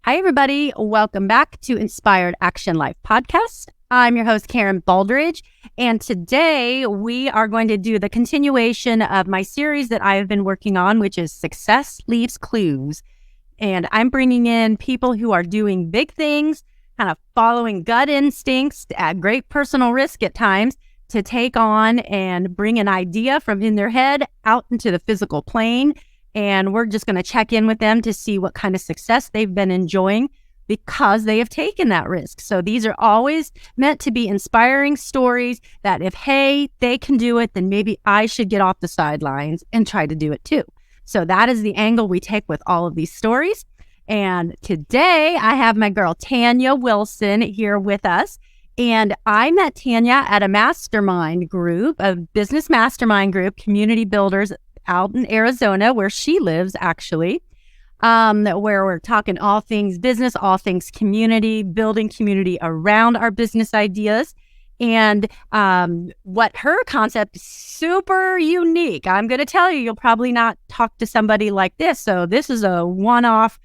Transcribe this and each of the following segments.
Hi, everybody. Welcome back to Inspired Action Life podcast. I'm your host, Karen Baldridge, and today we are going to do the continuation of my series that I have been working on, which is Success Leaves Clues. And I'm bringing in people who are doing big things, kind of following gut instincts at great personal risk at times to take on and bring an idea from in their head out into the physical plane. And we're just going to check in with them to see what kind of success they've been enjoying because they have taken that risk. So these are always meant to be inspiring stories that if, hey, they can do it, then maybe I should get off the sidelines and try to do it too. So that is the angle we take with all of these stories. And today I have my girl, Tanya Wilson, here with us. And I met Tanya at a mastermind group, a business mastermind group, community builders out in Arizona, where she lives, actually, where we're talking all things business, all things community, building community around our business ideas. And what her concept is super unique. I'm going to tell you, you'll probably not talk to somebody like this. So this is a one-off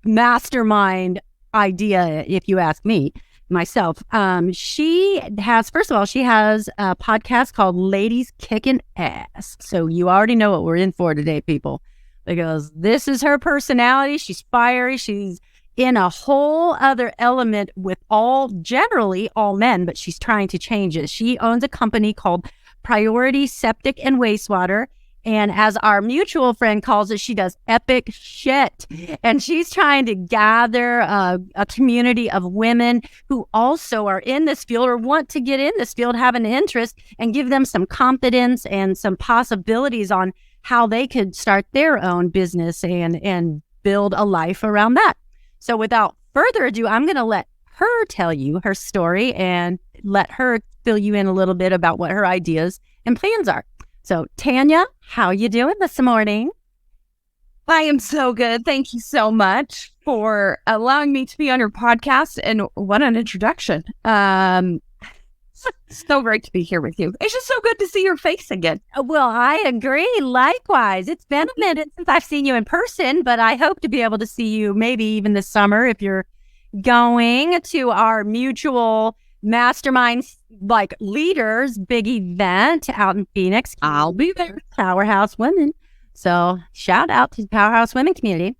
mastermind idea, if you ask me. Myself. She has a podcast called Ladies Kickin Ass. So you already know what we're in for today, people, because this is her personality. She's fiery. She's in a whole other element with generally all men, but she's trying to change it. She owns a company called Priority Septic and Wastewater. And as our mutual friend calls it, she does epic shit. And she's trying to gather a community of women who also are in this field or want to get in this field, have an interest, and give them some confidence and some possibilities on how they could start their own business and build a life around that. So without further ado, I'm going to let her tell you her story and let her fill you in a little bit about what her ideas and plans are. So, Tanya, how you doing this morning? I am so good. Thank you so much for allowing me to be on your podcast. And what an introduction. So great to be here with you. It's just so good to see your face again. Well, I agree. Likewise. It's been a minute since I've seen you in person, but I hope to be able to see you maybe even this summer if you're going to our mutual mastermind leaders big event out in Phoenix. I'll be there. Powerhouse Women. So shout out to the Powerhouse Women community.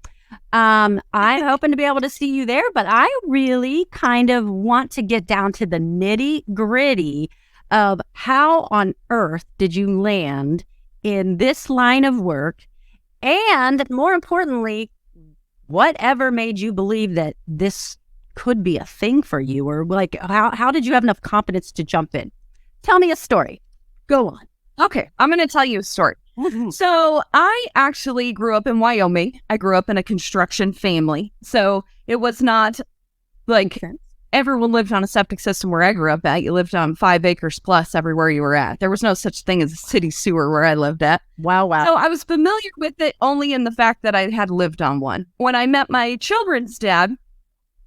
I'm hoping to be able to see you there, but I really kind of want to get down to the nitty gritty of how on earth did you land in this line of work? And more importantly, whatever made you believe that this could be a thing for you, or how did you have enough confidence to jump in? Tell me a story. Go on. Okay, I'm going to tell you a story. So I actually grew up in Wyoming. I grew up in a construction family. So it was not like everyone lived on a septic system where I grew up at. You lived on 5 acres plus everywhere you were at. There was no such thing as a city sewer where I lived at. Wow. So I was familiar with it only in the fact that I had lived on one. When I met my children's dad,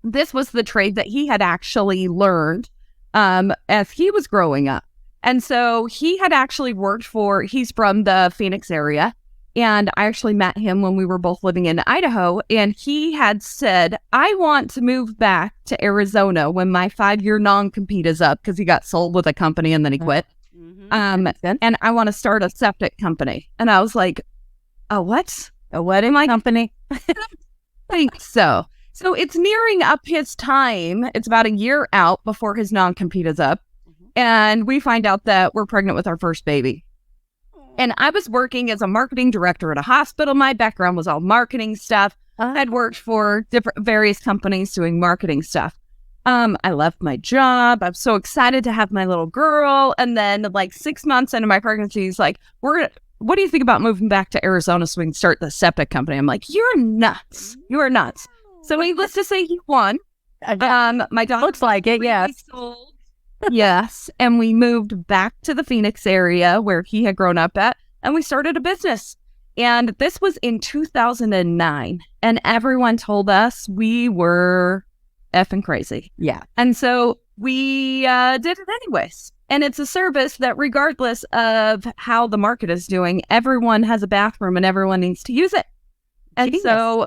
this was the trade that he had actually learned as he was growing up. And so he had actually he's from the Phoenix area. And I actually met him when we were both living in Idaho. And he had said, I want to move back to Arizona when my 5-year non-compete is up, because he got sold with a company and then he quit. And I want to start a septic company. And I was like, a what? A what in my company? I think so. So it's nearing up his time. It's about a year out before his non-compete is up. And we find out that we're pregnant with our first baby. And I was working as a marketing director at a hospital. My background was all marketing stuff. I'd worked for various companies doing marketing stuff. I left my job. I'm so excited to have my little girl. And then 6 months into my pregnancy, he's like, what do you think about moving back to Arizona so we can start the septic company? I'm like, you're nuts. You are nuts. So needless to say, he won. My dog looks like it, yes. Sold. Yes. And we moved back to the Phoenix area where he had grown up at, and we started a business. And this was in 2009. And everyone told us we were effing crazy. Yeah. And so we did it anyways. And it's a service that regardless of how the market is doing, everyone has a bathroom and everyone needs to use it. And Genius. so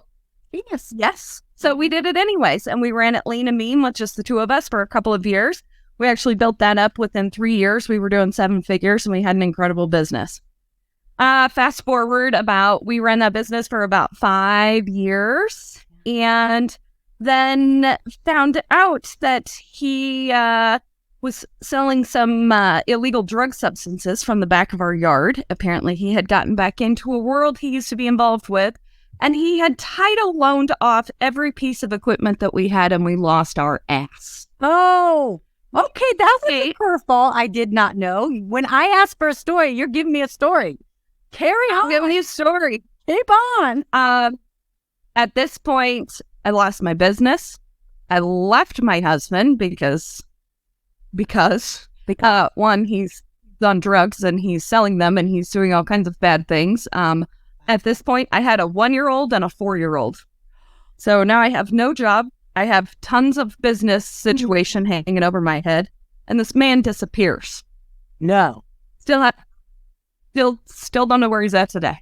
Genius. Yes. So we did it anyways. And we ran it lean and mean with just the two of us for a couple of years. We actually built that up within 3 years. We were doing 7 figures and we had an incredible business. Fast forward we ran that business for about 5 years and then found out that he was selling some illegal drug substances from the back of our yard. Apparently, he had gotten back into a world he used to be involved with, and he had title loaned off every piece of equipment that we had, and we lost our ass. Oh, okay. That was a curveball I did not know. When I ask for a story, you're giving me a story. Carry on. I'm giving you a story. Keep on. At this point, I lost my business. I left my husband because one, he's on drugs and he's selling them and he's doing all kinds of bad things. At this point, I had a 1-year-old and a 4-year-old. So now I have no job. I have tons of business situation hanging over my head, and this man disappears. No. Still don't know where he's at today.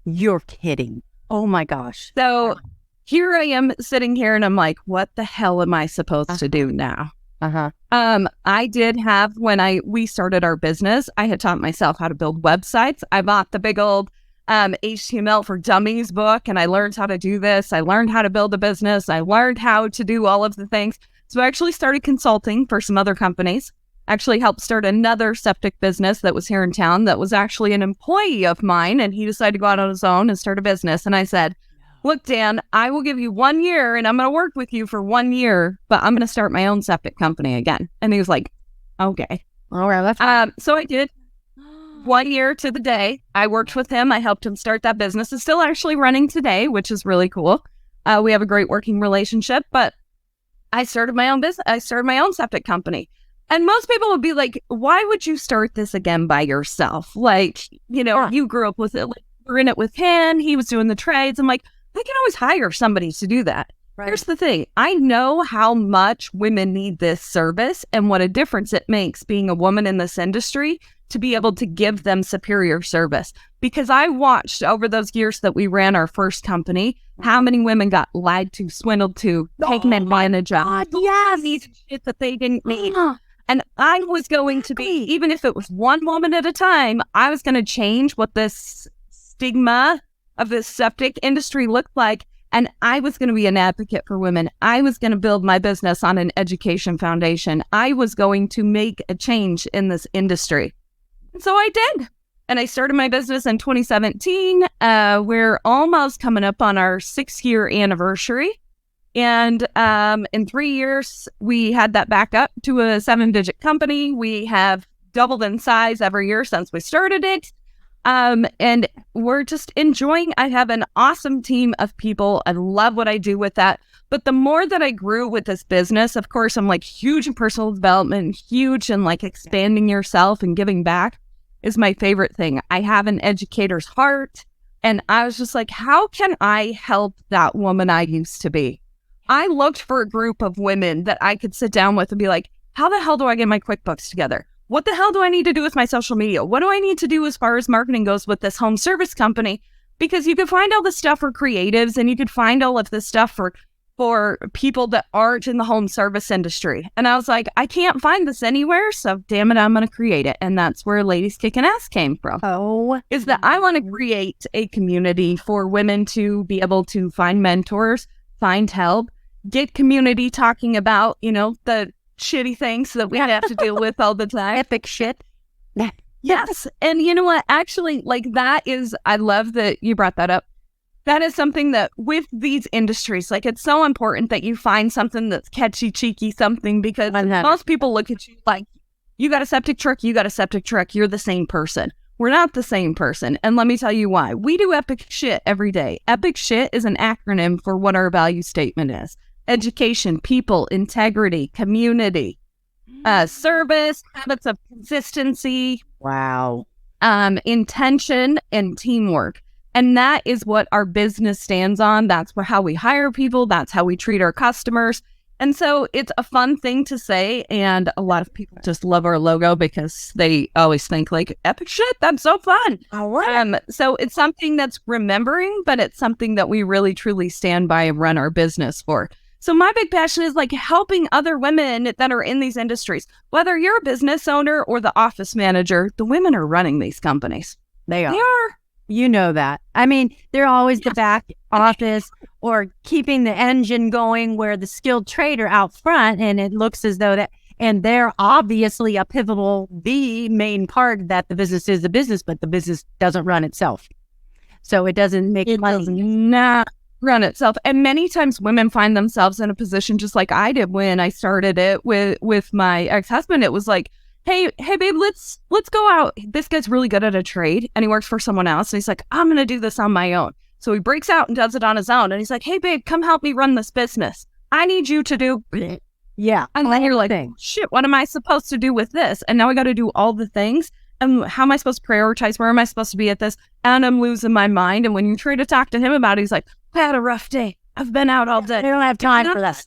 You're kidding. Oh my gosh. So here I am sitting here and I'm like, what the hell am I supposed to do now? I did have, when we started our business, I had taught myself how to build websites. I bought the big old HTML for Dummies book, and I learned how to do this. I learned how to build a business. I learned how to do all of the things. So I actually started consulting for some other companies. Actually helped start another septic business that was here in town that was actually an employee of mine, and he decided to go out on his own and start a business. And I said, look, Dan, I will give you 1 year and I'm going to work with you for 1 year, but I'm going to start my own septic company again. And he was like, okay. All right. That's fine. So I did 1 year to the day. I worked with him. I helped him start that business. It's still actually running today, which is really cool. We have a great working relationship, but I started my own business. I started my own septic company. And most people would be like, why would you start this again by yourself? Like, you grew up with it. Like, we're in it with him. He was doing the trades. I'm like, I can always hire somebody to do that. Right. Here's the thing. I know how much women need this service and what a difference it makes being a woman in this industry to be able to give them superior service. Because I watched over those years that we ran our first company, how many women got lied to, swindled to, taken advantage of. These shit that they didn't need. And I was going to be, even if it was one woman at a time, I was going to change what this stigma of this septic industry looked like. And I was going to be an advocate for women. I was going to build my business on an education foundation. I was going to make a change in this industry. And so I did. And I started my business in 2017. We're almost coming up on our 6-year anniversary. And in 3 years, we had that back up to a 7-digit company. We have doubled in size every year since we started it. And we're just enjoying. I have an awesome team of people. I love what I do with that. But the more that I grew with this business, of course, I'm like huge in personal development, huge in like expanding yourself and giving back is my favorite thing. I have an educator's heart. And I was just like, how can I help that woman I used to be? I looked for a group of women that I could sit down with and be like, how the hell do I get my QuickBooks together? What the hell do I need to do with my social media? What do I need to do as far as marketing goes with this home service company? Because you could find all this stuff for creatives and you could find all of this stuff for people that aren't in the home service industry. And I was like, I can't find this anywhere. So damn it, I'm going to create it. And that's where Ladies Kickin' Ass came from. Is that I want to create a community for women to be able to find mentors, find help, get community talking about, the shitty things that we have to deal with all the time. Epic shit. Yes. And you know what? Actually, I love that you brought that up. That is something that with these industries, it's so important that you find something that's catchy, cheeky, something, because most people look at you like, you got a septic truck, you're the same person. We're not the same person. And let me tell you why. We do epic shit every day. Epic shit is an acronym for what our value statement is. Education, people, integrity, community, service, habits of consistency. Wow. Intention and teamwork. And that is what our business stands on. That's how we hire people. That's how we treat our customers. And so it's a fun thing to say. And a lot of people just love our logo because they always think like, epic shit, that's so fun. So it's something that's remembering, but it's something that we really truly stand by and run our business for. So my big passion is like helping other women that are in these industries. Whether you're a business owner or the office manager, the women are running these companies. They are. You know that. I mean, they're always the back office or keeping the engine going where the skilled trade are out front, and it looks as though that, and they're obviously a pivotal, the main part that the business is the business, but the business doesn't run itself. So it doesn't make money. Does not run itself. And many times women find themselves in a position just like I did when I started it with my ex-husband. It was like, Hey, babe, let's go out. This guy's really good at a trade and he works for someone else. And he's like, I'm going to do this on my own. So he breaks out and does it on his own. And he's like, hey, babe, come help me run this business. I need you to do. Yeah. And then you're like, shit, what am I supposed to do with this? And now I got to do all the things. And how am I supposed to prioritize? Where am I supposed to be at this? And I'm losing my mind. And when you try to talk to him about it, he's like, I had a rough day. I've been out all day. I don't have time for that.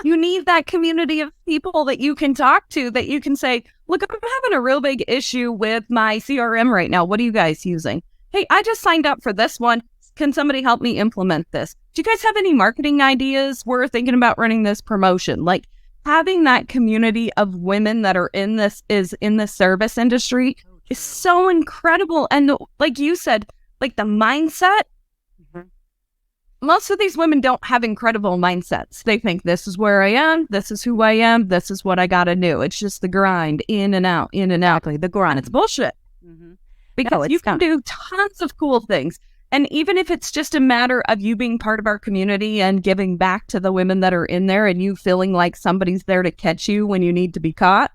You need that community of people that you can talk to, that you can say, look, I'm having a real big issue with my CRM right now. What are you guys using? Hey, I just signed up for this one. Can somebody help me implement this? Do you guys have any marketing ideas? We're thinking about running this promotion. Like having that community of women that are in this service industry is so incredible. And like you said, like the mindset, most of these women don't have incredible mindsets. They think this is where I am, this is who I am, this is what I gotta do. It's just the grind, in and out, the grind. It's bullshit. Because you can do tons of cool things. And even if it's just a matter of you being part of our community and giving back to the women that are in there and you feeling like somebody's there to catch you when you need to be caught,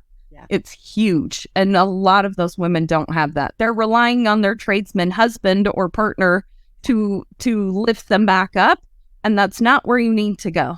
it's huge. And a lot of those women don't have that. They're relying on their tradesman husband or partner to lift them back up, and that's not where you need to go.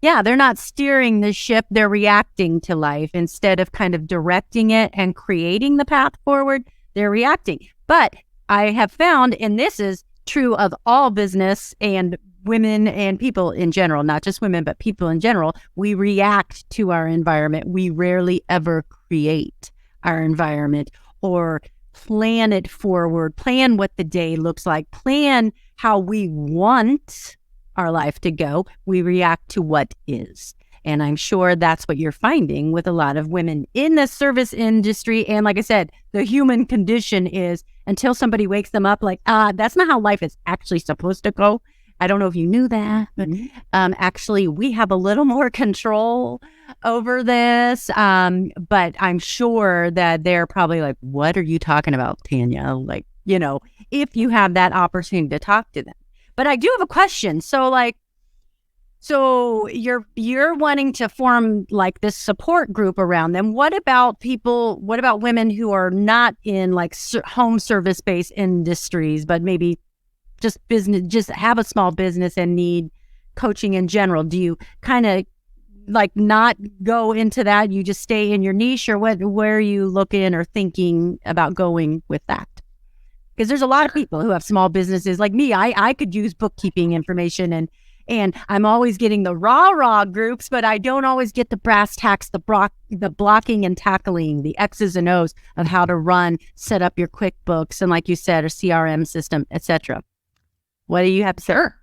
Yeah, they're not steering the ship, they're reacting to life instead of kind of directing it and creating the path forward. They're reacting. But I have found, and this is true of all business and women and people in general, not just women, but people in general, we react to our environment. We rarely ever create our environment or plan it forward, plan what the day looks like, plan how we want our life to go. We react to what is. And I'm sure that's what you're finding with a lot of women in the service industry. And like I said, the human condition is until somebody wakes them up like, that's not how life is actually supposed to go. I don't know if you knew that, but actually we have a little more control over this. But I'm sure that they're probably like, what are you talking about, Tanya? Like, you know, if you have that opportunity to talk to them. But I do have a question. So you're wanting to form like this support group around them. What about women who are not in like home service-based industries, but maybe just have a small business and need coaching in general? Do you kind of like not go into that? You just stay in your niche, or where are you looking or thinking about going with that? Because there's a lot of people who have small businesses like me. I could use bookkeeping information and I'm always getting the raw groups, but I don't always get the brass tacks, the blocking and tackling, the X's and O's of how to set up your QuickBooks and, like you said, a CRM system, etc. What do you have to say? Sure.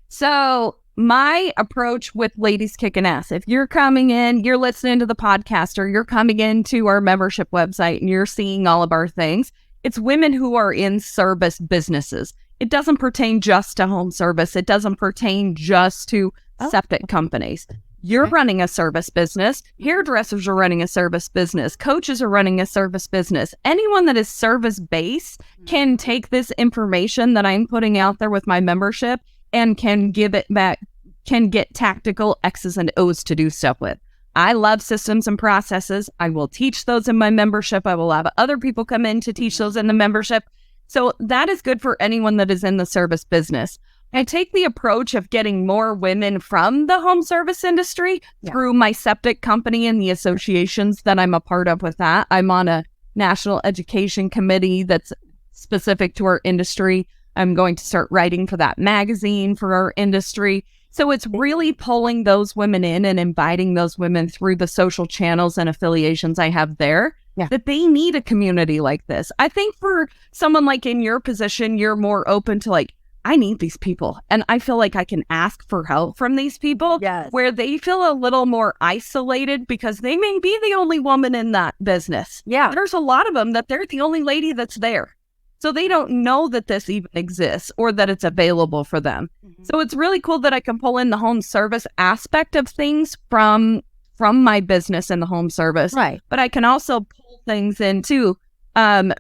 So my approach with Ladies Kickin' Ass, if you're coming in, you're listening to the podcast, or you're coming into our membership website and you're seeing all of our things, it's women who are in service businesses. It doesn't pertain just to home service. It doesn't pertain just to septic companies. You're running a service business. Hairdressers are running a service business. Coaches are running a service business. Anyone that is service-based can take this information that I'm putting out there with my membership and can give it back, can get tactical X's and O's to do stuff with. I love systems and processes. I will teach those in my membership. I will have other people come in to teach those in the membership. So that is good for anyone that is in the service business. I take the approach of getting more women from the home service industry through my septic company and the associations that I'm a part of with that. I'm on a national education committee that's specific to our industry. I'm going to start writing for that magazine for our industry. So it's really pulling those women in and inviting those women through the social channels and affiliations I have there, that they need a community like this. I think for someone like in your position, you're more open to like, I need these people. And I feel like I can ask for help from these people, where they feel a little more isolated because they may be the only woman in that business. Yeah. There's a lot of them that they're the only lady that's there. So they don't know that this even exists or that it's available for them. So it's really cool that I can pull in the home service aspect of things from my business and the home service. Right. But I can also pull things in too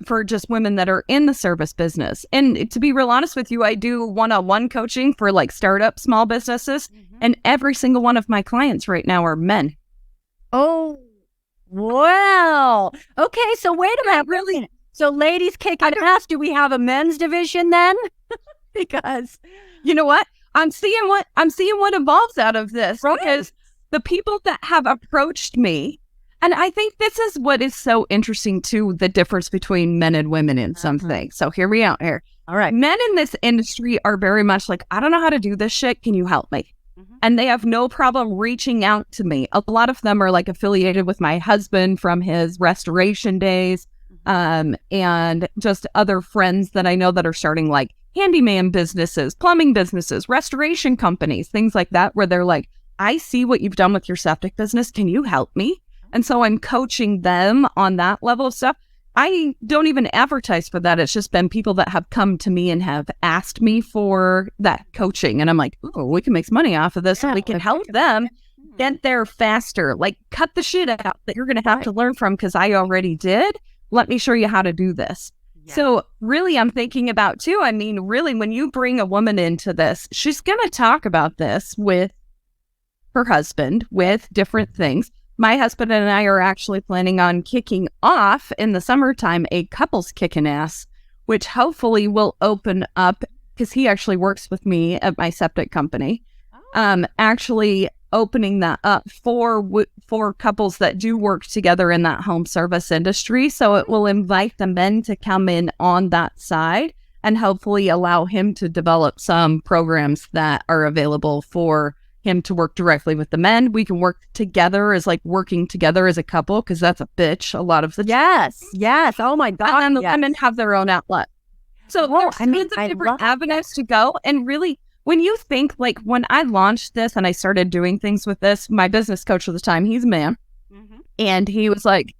for just women that are in the service business. And to be real honest with you, I do one-on-one coaching for like startup small businesses. And every single one of my clients right now are men. Oh, wow. Okay, so wait a minute. Really? So ladies kicking ass, do we have a men's division then? Because you know what? I'm seeing what evolves out of this, because the people that have approached me, and I think this is what is so interesting too, the difference between men and women in some things. So hear me out here. All right. Men in this industry are very much like, I don't know how to do this shit. Can you help me? And they have no problem reaching out to me. A lot of them are like affiliated with my husband from his restoration days. And just other friends that I know that are starting like handyman businesses, plumbing businesses, restoration companies, things like that, where they're like, I see what you've done with your septic business. Can you help me? And so I'm coaching them on that level of stuff. I don't even advertise for that. It's just been people that have come to me and have asked me for that coaching. And I'm like, oh, we can make some money off of this. And we can help them get there faster. Like, cut the shit out that you're going to have to learn from because I already did. Let me show you how to do this. So really, I'm thinking about too, I mean, really, when you bring a woman into this, she's going to talk about this with her husband, with different things. My husband and I are actually planning on kicking off in the summertime a couples kicking ass, which hopefully will open up, because he actually works with me at my septic company, actually opening that up for couples that do work together in that home service industry. So it will invite the men to come in on that side and hopefully allow him to develop some programs that are available for him to work directly with the men. We can work together as like working together as a couple, because that's a bitch a lot of the time. Yes. Oh my God. And the women have their own outlet. So there's tons of different avenues to go. And really, when you think, like, when I launched this and I started doing things with this, my business coach at the time, he's a man. And he was like,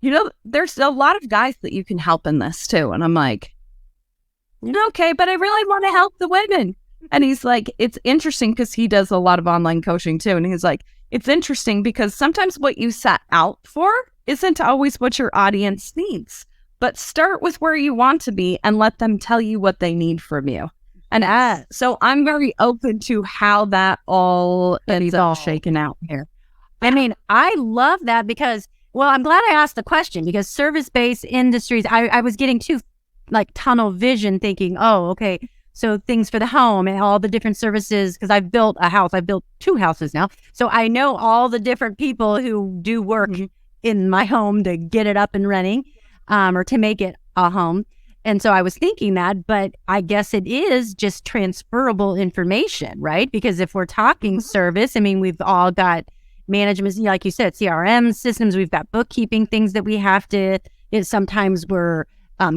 you know, there's a lot of guys that you can help in this too. And I'm like, okay, but I really want to help the women. And he's like, it's interesting because he does a lot of online coaching too. And he's like, it's interesting because sometimes what you set out for isn't always what your audience needs. But start with where you want to be and let them tell you what they need from you. And so I'm very open to how that all ends up shaken out here. I mean, I love that because, well, I'm glad I asked the question, because service-based industries, I was getting too like tunnel vision thinking, oh, okay, so things for the home and all the different services, because I've built a house. I've built 2 houses now. So I know all the different people who do work in my home to get it up and running, or to make it a home. And so I was thinking that, but I guess it is just transferable information, right? Because if we're talking service, I mean, we've all got management, like you said, CRM systems, we've got bookkeeping things that we have to, sometimes we're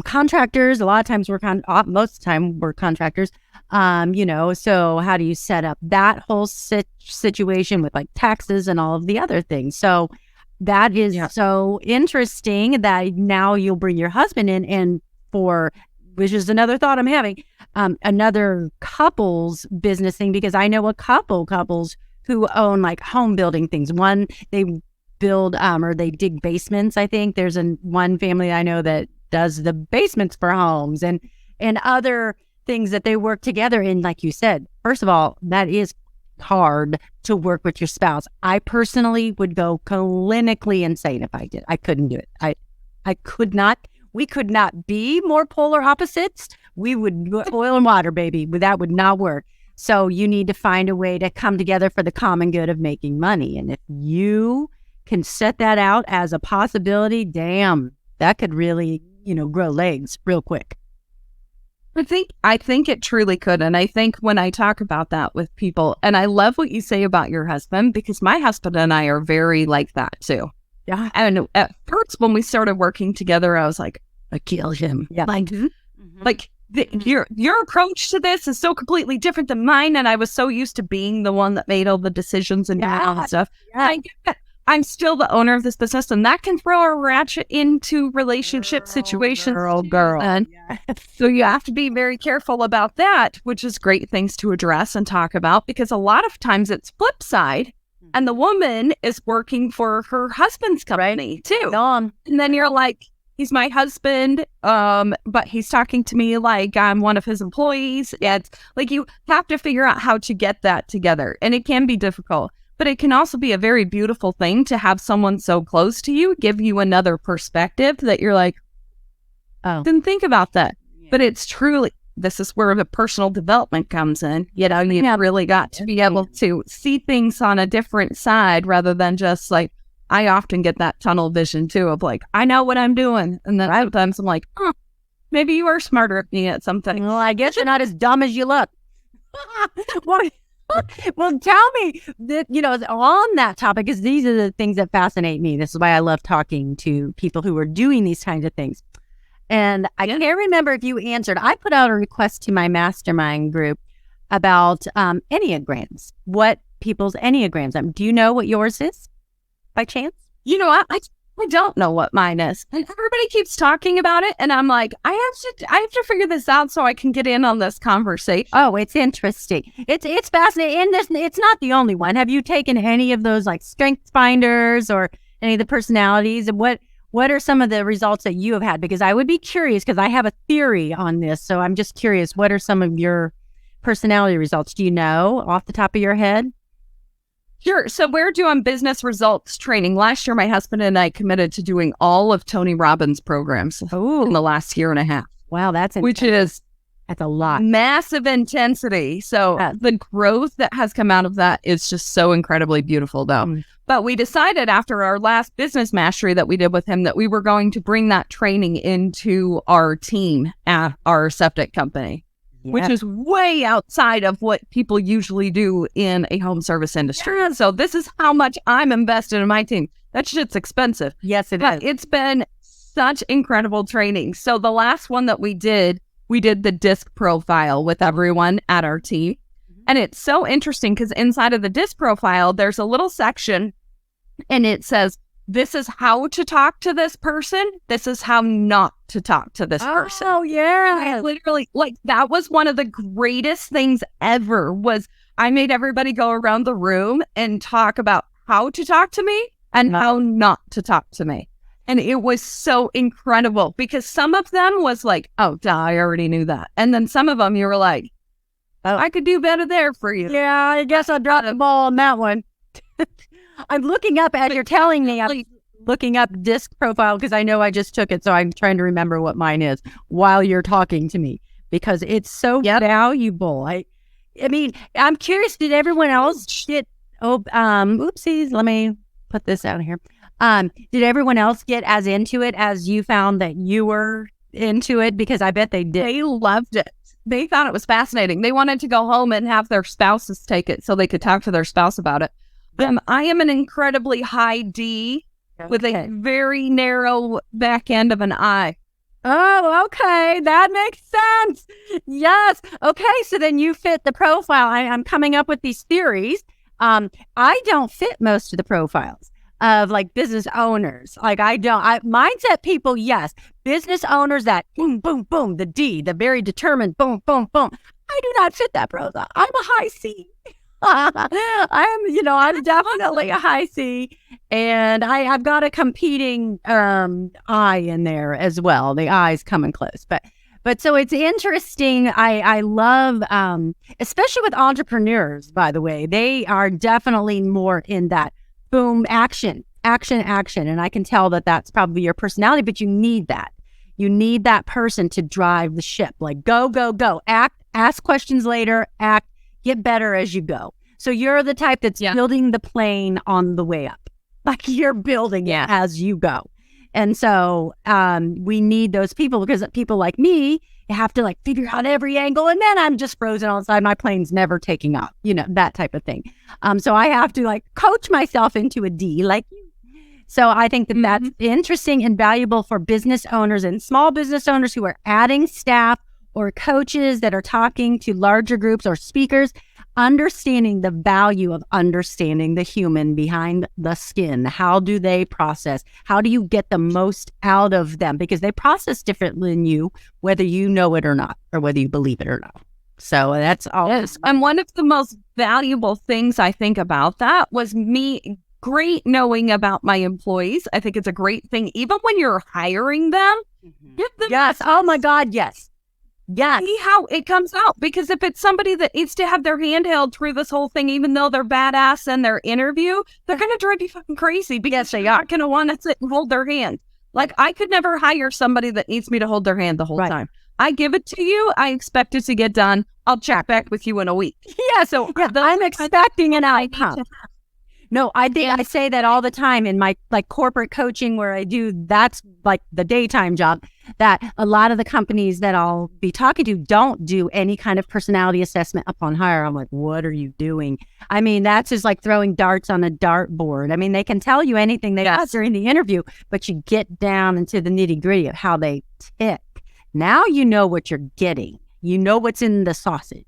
contractors, a lot of times we're, most of the time we're contractors, you know, so how do you set up that whole situation with like taxes and all of the other things? So that is so interesting that now you'll bring your husband in, and which is another thought I'm having, another couples business thing, because I know a couples who own like home building things. One, they build or they dig basements. I think there's one family I know that does the basements for homes and other things that they work together in. Like you said, first of all, that is hard to work with your spouse. I personally would go clinically insane if I did. I couldn't do it. I could not. We could not be more polar opposites. We would oil and water, baby. That would not work. So you need to find a way to come together for the common good of making money. And if you can set that out as a possibility, damn, that could really, grow legs real quick. I think it truly could. And I think when I talk about that with people, and I love what you say about your husband, because my husband and I are very like that too. Yeah. And at first, when we started working together, I was like, I kill him. Yeah. Like your approach to this is so completely different than mine. And I was so used to being the one that made all the decisions and doing all that stuff. Yeah. I get that. I'm still the owner of this business, and that can throw a ratchet into relationship situations. Girl. And so you have to be very careful about that, which is great things to address and talk about, because a lot of times it's flip side, and the woman is working for her husband's company too. And then you're like, he's my husband, but he's talking to me like I'm one of his employees. It's like you have to figure out how to get that together, and it can be difficult. But it can also be a very beautiful thing to have someone so close to you give you another perspective that you're like, oh, didn't think about that. Yeah. But it's truly, this is where the personal development comes in. You know, you've really got to be able to see things on a different side rather than just like, I often get that tunnel vision too of like, I know what I'm doing. And then sometimes I'm like, oh, maybe you are smarter than me at something. Well, I guess you're not as dumb as you look. Well, tell me that, on that topic, because these are the things that fascinate me. This is why I love talking to people who are doing these kinds of things. And I can't remember if you answered. I put out a request to my mastermind group about Enneagrams, what people's Enneagrams are. Do you know what yours is by chance? I don't know what mine is. And everybody keeps talking about it. And I'm like, I have to figure this out so I can get in on this conversation. Oh, it's interesting. It's fascinating. And it's not the only one. Have you taken any of those like strengths finders or any of the personalities? And what are some of the results that you have had? Because I would be curious, because I have a theory on this. So I'm just curious, what are some of your personality results? Do you know off the top of your head? Sure. So we're doing business results training. Last year, my husband and I committed to doing all of Tony Robbins' programs in the last year and a half. Wow, that's a lot. Massive intensity. So the growth that has come out of that is just so incredibly beautiful, though. Mm. But we decided after our last business mastery that we did with him that we were going to bring that training into our team at our septic company. Which is way outside of what people usually do in a home service industry. Yeah. So this is how much I'm invested in my team. That shit's expensive. Yes, it is. It's been such incredible training. So the last one that we did the disc profile with everyone at our team. Mm-hmm. And it's so interesting because inside of the disc profile, there's a little section and it says, this is how to talk to this person. This is how not to talk to this person. Oh, yeah. I literally, that was one of the greatest things ever was I made everybody go around the room and talk about how to talk to me and how not to talk to me. And it was so incredible because some of them was like, oh, duh, I already knew that. And then some of them you were like, oh, I could do better there for you. Yeah, I guess I dropped the ball on that one. I'm looking up as you're telling me. I'm looking up disc profile because I know I just took it. So I'm trying to remember what mine is while you're talking to me because it's so valuable. I mean, I'm curious. Did everyone else get? Oopsies. Let me put this out here. Did everyone else get as into it as you found that you were into it? Because I bet they did. They loved it. They thought it was fascinating. They wanted to go home and have their spouses take it so they could talk to their spouse about it. I am an incredibly high D with a very narrow back end of an I. Oh, okay. That makes sense. Yes. Okay. So then you fit the profile. I'm coming up with these theories. I don't fit most of the profiles of like business owners. Like mindset people, yes. Business owners that boom, boom, boom, the D, the very determined boom, boom, boom. I do not fit that profile. I'm a high C. I'm definitely a high C, and I've got a competing I in there as well. The I's coming close, but so it's interesting. I love, especially with entrepreneurs. By the way, they are definitely more in that boom action, and I can tell that that's probably your personality. But you need that. You need that person to drive the ship. Like go, go, go. Act. Ask questions later. Act. Get better as you go. So you're the type that's building the plane on the way up. Like you're building it as you go. And so we need those people because people like me, You have to like figure out every angle, and then I'm just frozen on the side. My plane's never taking off, that type of thing. So I have to like coach myself into a D like you. So I think that that's interesting and valuable for business owners and small business owners who are adding staff or coaches that are talking to larger groups or speakers, understanding the value of understanding the human behind the skin. How do they process? How do you get the most out of them? Because they process differently than you, whether you know it or not, or whether you believe it or not. So that's all. Yes. And one of the most valuable things I think about that was me great knowing about my employees. I think it's a great thing, even when you're hiring them. Give them Oh my God. Yes. See how it comes out. Because if it's somebody that needs to have their hand held through this whole thing, even though they're badass in their interview, they're going to drive you fucking crazy because they're not going to want to sit and hold their hand. Like, I could never hire somebody that needs me to hold their hand the whole time. I give it to you. I expect it to get done. I'll check back with you in a week. Yeah. So I'm expecting an outcome. No, I think I say that all the time in my like corporate coaching where I do, that's like the daytime job, that a lot of the companies that I'll be talking to don't do any kind of personality assessment upon hire. I'm like, what are you doing? I mean, that's just like throwing darts on a dartboard. I mean, they can tell you anything they want during the interview, but you get down into the nitty gritty of how they tick. Now you know what you're getting. You know what's in the sausage,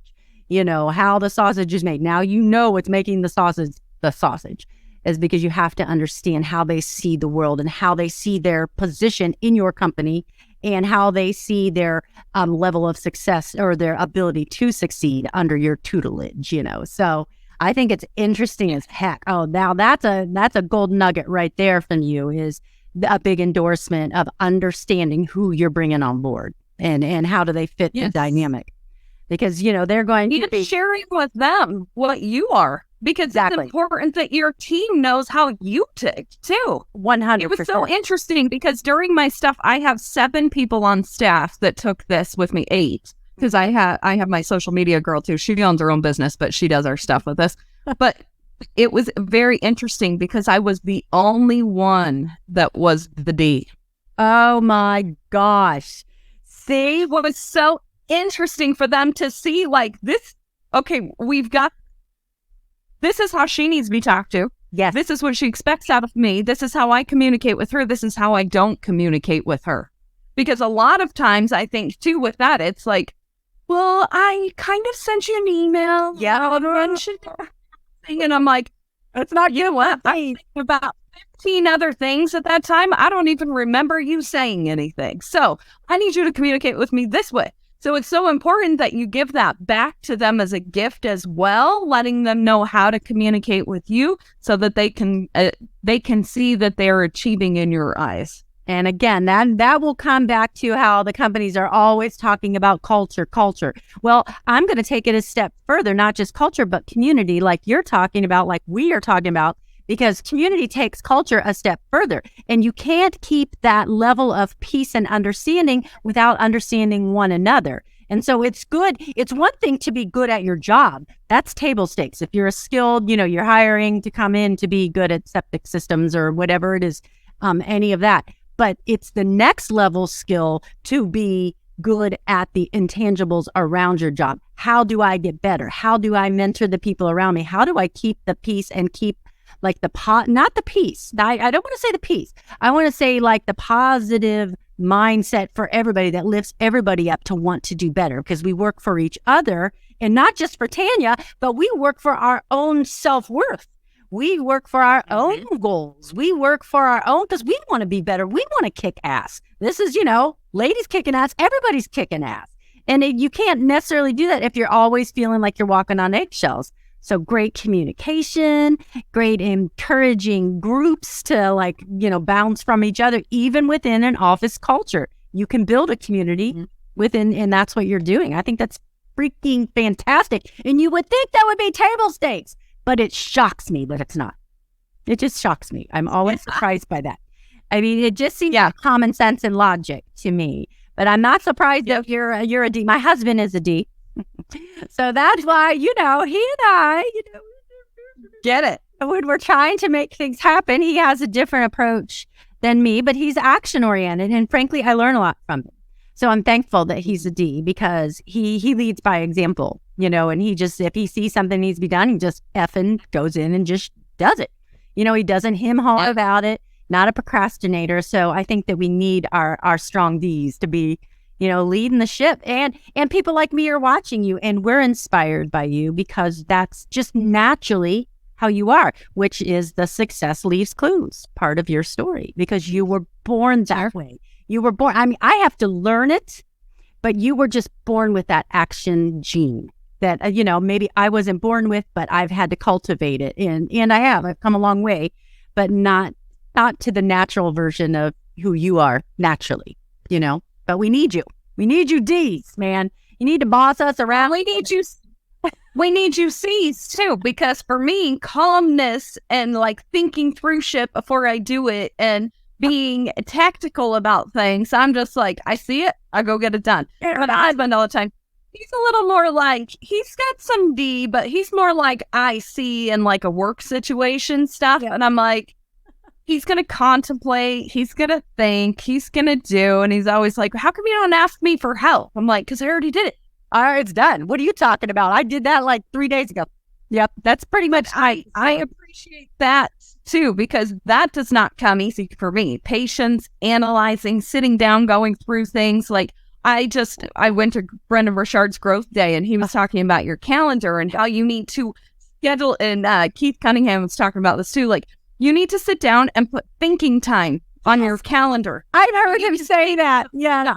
how the sausage is made. Now you know what's making the sausage is because you have to understand how they see the world and how they see their position in your company and how they see their level of success or their ability to succeed under your tutelage, So I think it's interesting as heck. Oh, now that's a gold nugget right there from you, is a big endorsement of understanding who you're bringing on board and how do they fit the dynamic. Because, they're going to be sharing with them what you are. Because it's important that your team knows how you tick too. 100%. It was so interesting because during my stuff, I have 7 people on staff that took this with me, 8. Because I have my social media girl too. She owns her own business, but she does our stuff with us. But it was very interesting because I was the only one that was the D. Oh my gosh. See, what was so interesting for them to see like this. Okay, this is how she needs to be talked to. Yes. This is what she expects out of me. This is how I communicate with her. This is how I don't communicate with her. Because a lot of times I think too with that, it's like, well, I kind of sent you an email. Yeah. And I'm like, it's not you. What? I think about 15 other things at that time. I don't even remember you saying anything. So I need you to communicate with me this way. So it's so important that you give that back to them as a gift as well, letting them know how to communicate with you so that they can see that they're achieving in your eyes. And again, that will come back to how the companies are always talking about culture. Well, I'm going to take it a step further, not just culture, but community, like you're talking about, like we are talking about, because community takes culture a step further. And you can't keep that level of peace and understanding without understanding one another. And so it's good. It's one thing to be good at your job. That's table stakes. If you're a skilled, you're hiring to come in to be good at septic systems or whatever it is, any of that. But it's the next level skill to be good at the intangibles around your job. How do I get better? How do I mentor the people around me? How do I keep the peace and keep like not the peace. I don't want to say the peace. I want to say like the positive mindset for everybody that lifts everybody up to want to do better, because we work for each other, and not just for Tanya, but we work for our own self-worth. We work for our own goals. We work for our own, because we want to be better. We want to kick ass. This is, ladies kicking ass. Everybody's kicking ass. And you can't necessarily do that if you're always feeling like you're walking on eggshells. So great communication, great encouraging groups to bounce from each other, even within an office culture. You can build a community within, and that's what you're doing. I think that's freaking fantastic. And you would think that would be table stakes, but it shocks me that it's not. It just shocks me. I'm always surprised by that. I mean, it just seems common sense and logic to me, but I'm not surprised that you're a D. My husband is a D. So that's why, he and I, get it. When we're trying to make things happen, he has a different approach than me, but he's action oriented. And frankly, I learn a lot from him. So I'm thankful that he's a D because he leads by example, and he just, if he sees something needs to be done, he just effing goes in and just does it. He doesn't hem-haw about it, not a procrastinator. So I think that we need our strong Ds to be, leading the ship. And people like me are watching you, and we're inspired by you because that's just naturally how you are, which is the success leaves clues part of your story because you were born that way. You were born. I mean, I have to learn it, but you were just born with that action gene that, maybe I wasn't born with, but I've had to cultivate it. And I've come a long way, but not to the natural version of who you are naturally, but we need you. We need you D's, man. You need to boss us around. We need you. We need you C's too, because for me, calmness and like thinking through shit before I do it and being tactical about things, I'm just like, I see it, I go get it done. But my husband all the time, he's a little more like, he's got some D, but he's more like I see in like a work situation stuff. Yeah. And I'm like, he's going to contemplate, he's going to think, he's going to do. And he's always like, how come you don't ask me for help? I'm like, because I already did it. All right, it's done. What are you talking about? I did that like 3 days ago. Yep, that's pretty much. I appreciate that too, because that does not come easy for me. Patience, analyzing, sitting down, going through things. Like I went to Brendan Richard's Growth Day, and he was talking about your calendar and how you need to schedule. And Keith Cunningham was talking about this too. Like you need to sit down and put thinking time on your calendar. I've heard him say that. Yeah.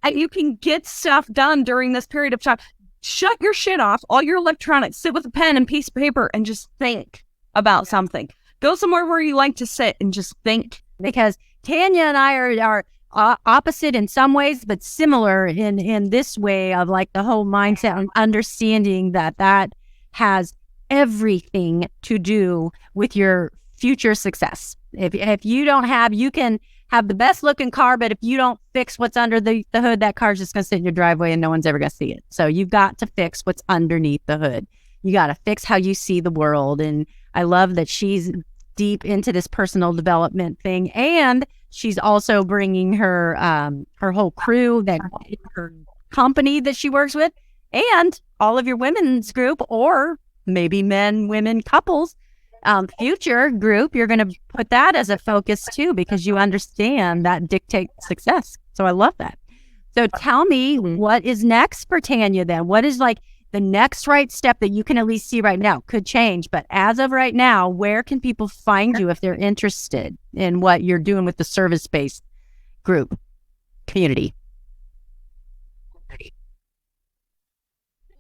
And you can get stuff done during this period of time. Shut your shit off, all your electronics, sit with a pen and piece of paper and just think about something. Go somewhere where you like to sit and just think. Because Tanya and I are opposite in some ways, but similar in this way of like the whole mindset and understanding that has everything to do with your future success. If you don't have, you can have the best looking car, but if you don't fix what's under the hood, that car's just going to sit in your driveway and no one's ever going to see it. So you've got to fix what's underneath the hood. You got to fix how you see the world. And I love that she's deep into this personal development thing. And she's also bringing her whole crew, her company that she works with, and all of your women's group, or maybe men, women, couples, future group, you're going to put that as a focus too, because you understand that dictates success. So I love that. So tell me, what is next for Tanya then? What is like the next right step that you can at least see right now? Could change, but as of right now, where can people find you if they're interested in what you're doing with the service-based group community?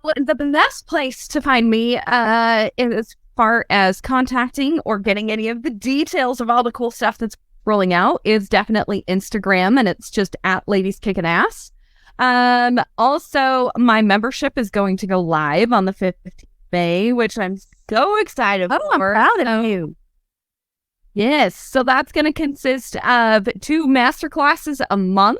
Well, the best place to find me is far as contacting or getting any of the details of all the cool stuff that's rolling out is definitely Instagram, and it's just at Ladies Kickin' Ass. Also, my membership is going to go live on the 15th of May, which I'm so excited for. I'm proud of you. Yes, so that's going to consist of 2 masterclasses a month.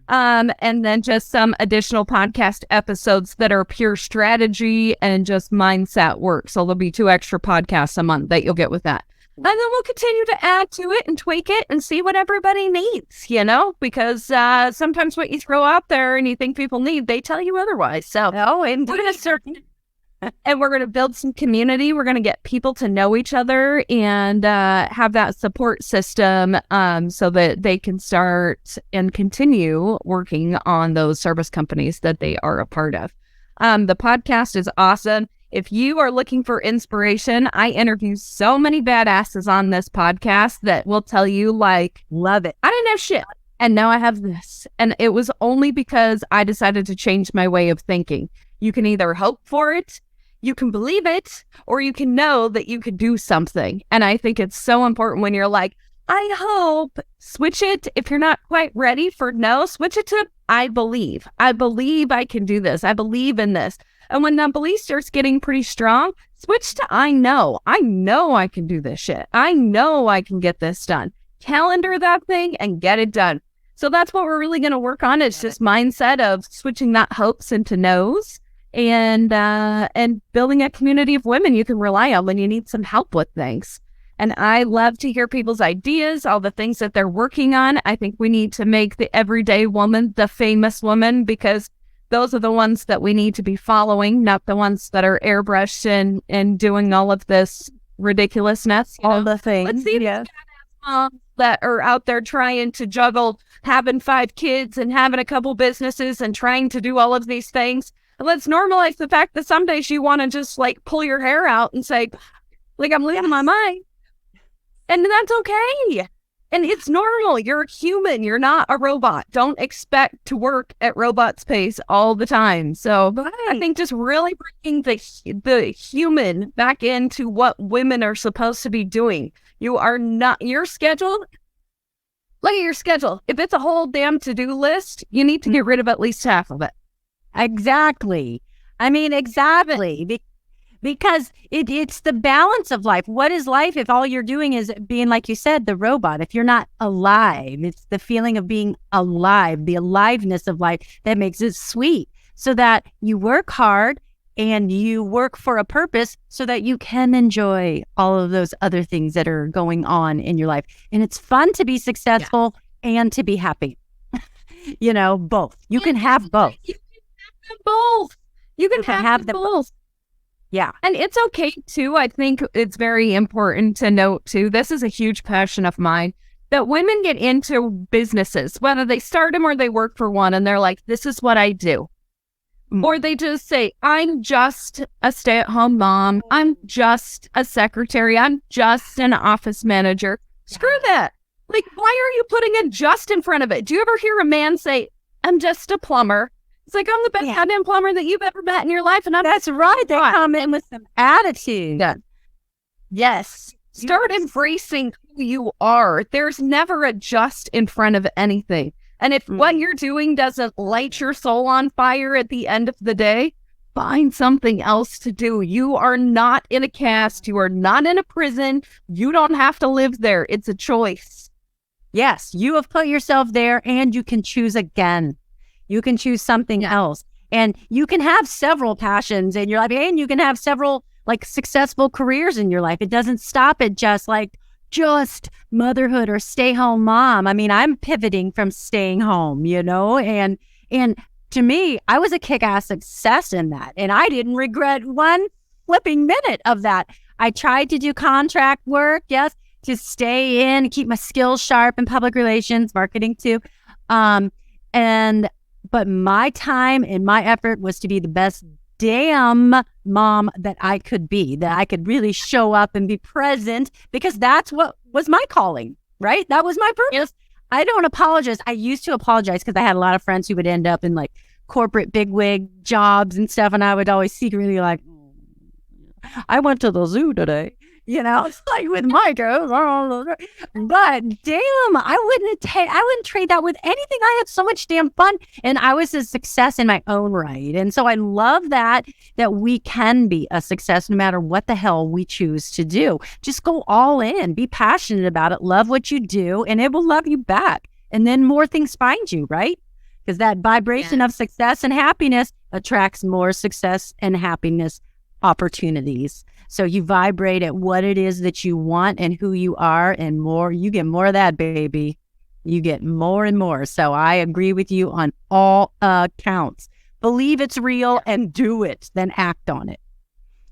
And then just some additional podcast episodes that are pure strategy and just mindset work. So there'll be 2 extra podcasts a month that you'll get with that. And then we'll continue to add to it and tweak it and see what everybody needs, because sometimes what you throw out there and you think people need, they tell you otherwise. So and we're going to build some community. We're going to get people to know each other and have that support system so that they can start and continue working on those service companies that they are a part of. The podcast is awesome. If you are looking for inspiration, I interview so many badasses on this podcast that will tell you, like, love it. I didn't have shit, and now I have this. And it was only because I decided to change my way of thinking. You can either hope for it, you can believe it, or you can know that you could do something. And I think it's so important when you're like, I hope, switch it. If you're not quite ready for no, switch it to I believe. I believe I can do this. I believe in this. And when that belief starts getting pretty strong, switch to I know. I know I can do this shit. I know I can get this done. Calendar that thing and get it done. So that's what we're really going to work on. It's just mindset of switching that hopes into no's. And building a community of women you can rely on when you need some help with things. And I love to hear people's ideas, all the things that they're working on. I think we need to make the everyday woman the famous woman, because those are the ones that we need to be following, not the ones that are airbrushed and doing all of this ridiculousness. All the things. Let's see these moms that are out there trying to juggle having 5 kids and having a couple businesses and trying to do all of these things. And let's normalize the fact that some days you want to just like pull your hair out and say, like, I'm losing my mind. And that's okay. And it's normal. You're a human. You're not a robot. Don't expect to work at robot's pace all the time. So I think just really bringing the human back into what women are supposed to be doing. You are not, your schedule, look at your schedule. If it's a whole damn to-do list, you need to get rid of at least half of it. Exactly. I mean, exactly. Because it's the balance of life. What is life if all you're doing is being, like you said, the robot? If you're not alive, it's the feeling of being alive, the aliveness of life that makes it sweet, so that you work hard and you work for a purpose so that you can enjoy all of those other things that are going on in your life. And it's fun to be successful and to be happy. Both. You can have both. You can have them both. You can have them both. Yeah. And it's okay, too. I think it's very important to note, too, this is a huge passion of mine, that women get into businesses, whether they start them or they work for one, and they're like, this is what I do. Or they just say, I'm just a stay-at-home mom. I'm just a secretary. I'm just an office manager. Screw that. Like, why are you putting a just in front of it? Do you ever hear a man say, I'm just a plumber? It's like, I'm the best goddamn plumber that you've ever met in your life. And that's right. They come in with some attitude. Yeah. Yes. Start embracing who you are. There's never a just in front of anything. And if what you're doing doesn't light your soul on fire at the end of the day, find something else to do. You are not in a cast. You are not in a prison. You don't have to live there. It's a choice. Yes. You have put yourself there, and you can choose again. You can choose something else, and you can have several passions in your life, and you can have several like successful careers in your life. It doesn't stop at just motherhood or stay home mom. I mean, I'm pivoting from staying home, and to me, I was a kick-ass success in that, and I didn't regret one flipping minute of that. I tried to do contract work, yes, to stay in, keep my skills sharp in public relations, marketing too, But my time and my effort was to be the best damn mom that I could be, that I could really show up and be present, because that's what was my calling, right? That was my purpose. I don't apologize. I used to apologize because I had a lot of friends who would end up in like corporate bigwig jobs and stuff. And I would always secretly like, I went to the zoo today. It's like with my girls. But damn, I wouldn't trade that with anything. I had so much damn fun, and I was a success in my own right. And so I love that we can be a success no matter what the hell we choose to do. Just go all in, be passionate about it, love what you do, and it will love you back. And then more things find you, right? Because that vibration of success and happiness attracts more success and happiness opportunities. So you vibrate at what it is that you want and who you are, and more, you get more of that, baby. You get more and more. So I agree with you on all accounts. Believe it's real and do it, then act on it.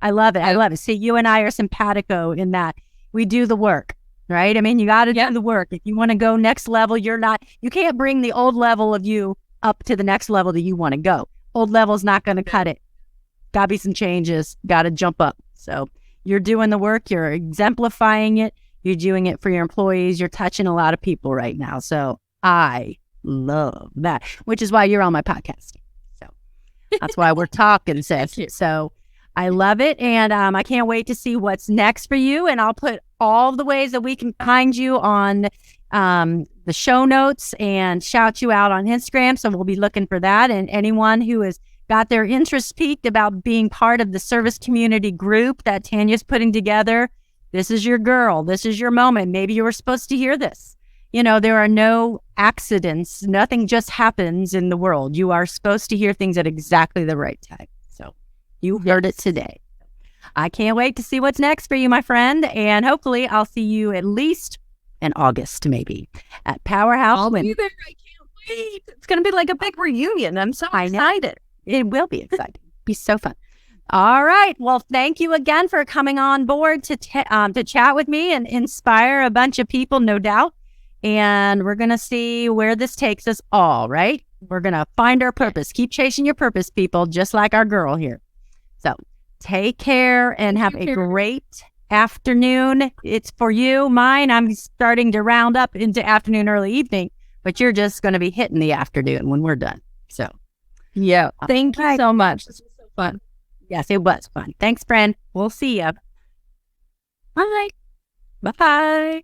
I love it. I love it. See, you and I are simpatico in that we do the work, right? I mean, you got to do the work. If you want to go next level, you can't bring the old level of you up to the next level that you want to go. Old level's not going to cut it. Got to be some changes. Got to jump up. So you're doing the work. You're exemplifying it. You're doing it for your employees. You're touching a lot of people right now. So I love that, which is why you're on my podcast. So that's why we're talking, sis. So I love it. And I can't wait to see what's next for you. And I'll put all the ways that we can find you on the show notes and shout you out on Instagram. So we'll be looking for that. And anyone who has got their interest piqued about being part of the service community group that Tanya's putting together, this is your girl. This is your moment. Maybe you were supposed to hear this. There are no accidents. Nothing just happens in the world. You are supposed to hear things at exactly the right time. So you heard it today. I can't wait to see what's next for you, my friend. And hopefully I'll see you at least in August, maybe, at Powerhouse I'll Women. be there. I can't wait. It's going to be like a big reunion. I'm so excited. It will be exciting. Be so fun. All right. Well, thank you again for coming on board to chat with me and inspire a bunch of people, no doubt. And we're going to see where this takes us all, right? We're going to find our purpose. Keep chasing your purpose, people, just like our girl here. So take care and have a great afternoon. It's for you. Mine, I'm starting to round up into afternoon, early evening, but you're just going to be hitting the afternoon when we're done. So, yeah. Thank you so much. This was so fun. Yes, it was fun. Thanks, friend. We'll see you. Bye. Bye.